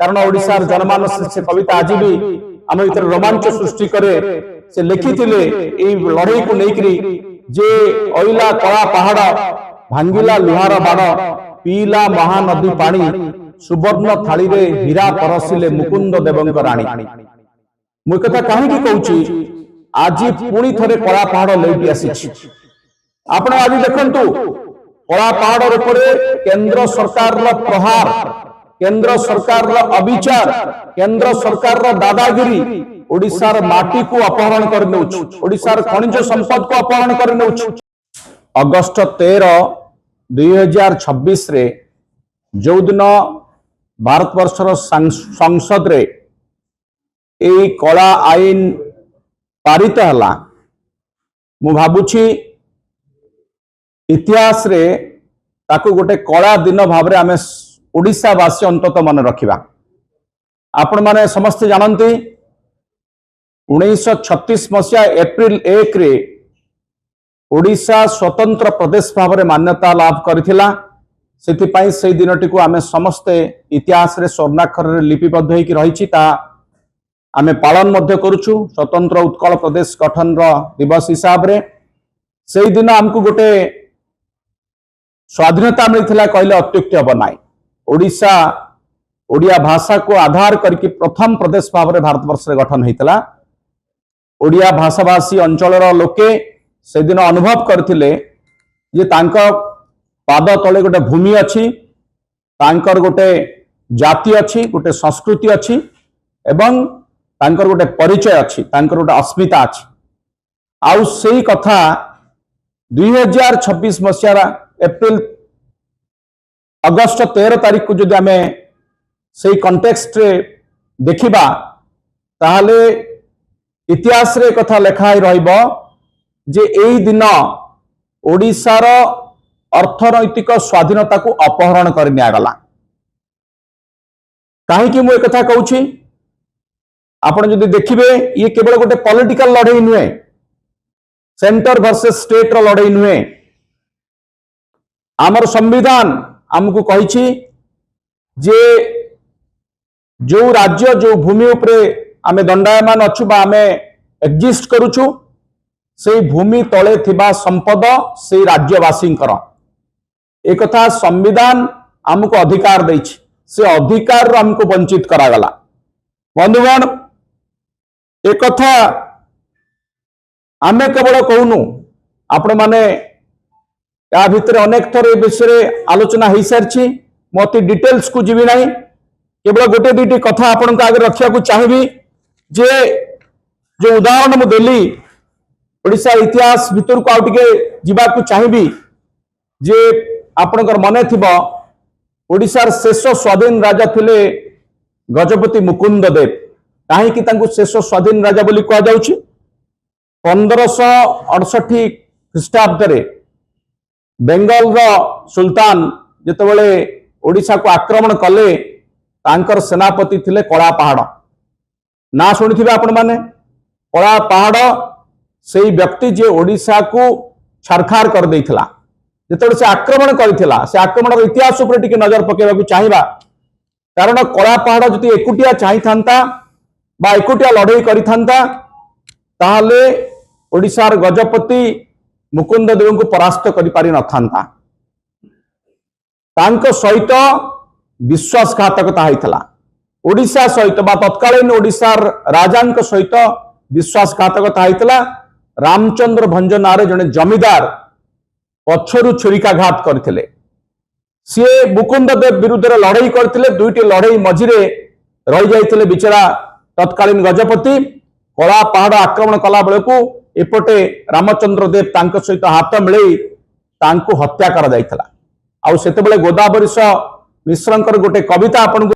कारण ओडिशार जनमानस से कविता आज भी आम भीतर रोमांच सृष्टि करे से लिखिथिले एई लड़ाई को लेकरी जे ओइला कला पहाड़ भांगिला लुहार बाड़ पीला महानदी पानी सुवर्ण थाली रे हीरा परसिले मुकुंद देवंक राणी मु कथा काहेकि कहूची आज पुणी थरे कला पहाड़ लेउटी आसी आपण आज देखंतु कला पहाड़ ऊपर केंद्र सरकार रो प्रहार केंद्र सरकार रो अविचार केंद्र सरकार रो दादागिरी ओडिशार माटी को अपहरण कर नेउछ ओडिशार खनिज संपद को अपहरण कर नेउछ अगस्त 13 2026 रे जो दिन भारत वर्षर संसद रे एई कला आईन पारित हला मु भाबुछि इतिहास रे ताकू गोटे कला दिन भाव आमे ओडिशावासी अंतत मन रखिबा आपण माने समस्त जानती 1936 मसीहा एप्रिल 1 रे ओडिशा स्वतंत्र प्रदेश भाव में मान्यता लाभ करथिला सेथिपाई से दिनटी को आमे समस्ते इतिहास रे स्वर्णाक्षर रे लिपिबद्ध होई रहिछि ता आमे पालन मध्य करूछु स्वतंत्र उत्कल प्रदेश गठन रो दिवस हिसाब रे से दिन हमकु गोटे स्वाधीनता मिलथिला कहले अत्युक्ति हबो नाही ओडिशा ओडिया भाषा को आधार करके प्रथम प्रदेश भाव में भारत वर्ष रे गठन होइतला ओडिया भाषाभाषी अंचलर लोके से दिन अनुभव करथिले जे तांको पाद तले गोटे भूमि अच्छी तांकर गोटे जाति अच्छी गोटे संस्कृति अच्छी एवं तांकर गोटे परिचय अच्छी तांकर गोटे अस्मिता अच्छी आउ सेही कथा 2026 मसीहा एप्रिल अगस्त 13 तारीख को जदि आमे सेही कॉन्टेक्स्ट रे देखिबा ताहले इतिहास रे कथा लेखाई रहिबो जे एई दिन ओडिशार अर्थनैतिक स्वाधीनता को अपहरण कर निया गला काहे कि मु कथा कहूछि आपण जदि देखिबे ये केवल गोटे पॉलिटिकल लड़ाई नुहे सेंटर वर्सेस स्टेट रो लड़ाई नुहे आमर संविधान हमको कहिछि जे जो राज्य जो भूमि उपरे आमे दंडायमान अच्छु बा आमे एक्जिस्ट करूछु से भूमि तले थिबा संपद से राज्यवासी एक कथा संविधान हमको अधिकार देछि से अधिकार हमको वंचित करा गला बंधुगण एक कथा आमे केवल कहूनु आपण माने या भितर अनेक थर ए विषय आलोचना हो सारी मत डिटेल्स को जीवी ना केवल गोटे दुईटी कथा आपण आगे रखा चाहिए जे जो उदाहरण मु देली ओडिशा इतिहास भितर को आउटे जावाक चाहिए जे आपणकर मन थी ओडिशार शेष स्वाधीन राजा थिले गजपति मुकुंद देव कहीं शेष स्वाधीन राजा बोली कह जाउछि 1568 ख्रीष्टाब्द रे बेंगल रो सुल्तान जेतेबेले ओडिशा को आक्रमण कले तांकर सेनापति थिले कला पहाड़ ना शुणी आपण माने कला पहाड़ से व्यक्ति जे ओडिशा को छारखार कर देइथिला जेतेबेले से आक्रमण करिथिला से आक्रमण इतिहास उपर टिके नजर पकेबाकू चाहिबा कारण कला पहाड़ जति एकुटिया चाहि थांता बा एकुटिया लड़ाई करि थांता ताहले ओडिशार गजपति मुकुंद देव को परास्त कर पारि न थांता तांको सहित विश्वासघातकता होइतला ओडिशा सहित बा तत्कालीन ओडिशार राजांक सहित विश्वासघातकता होइतला रामचंद्र भंज नारे जने जमीदार पछरु छुरिकाघात करथिले सी मुकुंद देव विरुद्ध लड़ाई करथिले दुईटी लड़ाई मझिरे रही जाइथिले बिचरा तत्कालीन गजपति कला पहाड़ आक्रमण कला बेलू एपटे रामचंद्र देव तांको सहित हाथ मिलई तांको हत्या करा जाइथिला आउ सेतेबेले गोदावरीश मिश्रंकर गोटे कविता आपन